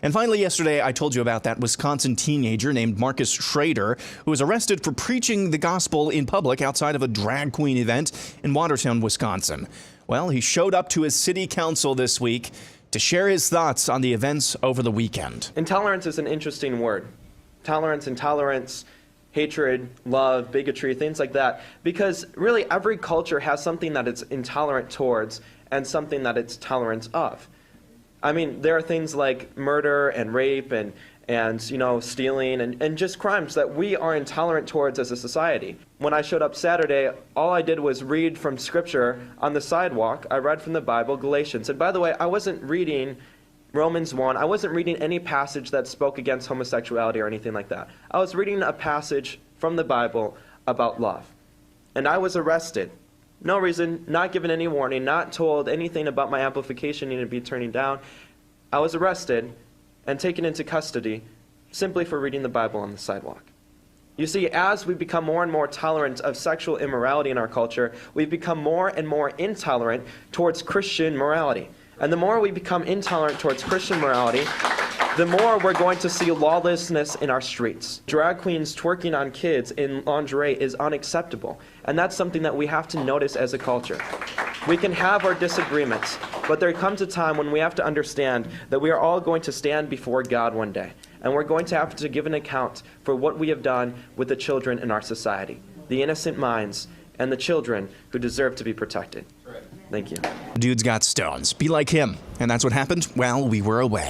And finally, yesterday, I told you about that Wisconsin teenager named Marcus Schrader, who was arrested for preaching the gospel in public outside of a drag queen event in Watertown, Wisconsin. Well, he showed up to his city council this week to share his thoughts on the events over the weekend. Intolerance is an interesting word. Tolerance, intolerance, hatred, love, bigotry, things like that. Because really every culture has something that it's intolerant towards and something that it's tolerant of. I mean, there are things like murder and rape and stealing and just crimes that we are intolerant towards as a society. When I showed up Saturday, all I did was read from Scripture on the sidewalk. I read from the Bible, Galatians. And by the way, I wasn't reading Romans 1. I wasn't reading any passage that spoke against homosexuality or anything like that. I was reading a passage from the Bible about love. And I was arrested. No reason, not given any warning, not told anything about my amplification needing to be turning down. I was arrested and taken into custody simply for reading the Bible on the sidewalk. You see, as we become more and more tolerant of sexual immorality in our culture, we become more and more intolerant towards Christian morality. And the more we become intolerant towards Christian morality, the more we're going to see lawlessness in our streets. Drag queens twerking on kids in lingerie is unacceptable. And that's something that we have to notice as a culture. We can have our disagreements, but there comes a time when we have to understand that we are all going to stand before God one day. And we're going to have to give an account for what we have done with the children in our society, the innocent minds and the children who deserve to be protected. Thank you. Dude's got stones. Be like him. And that's what happened while we were away.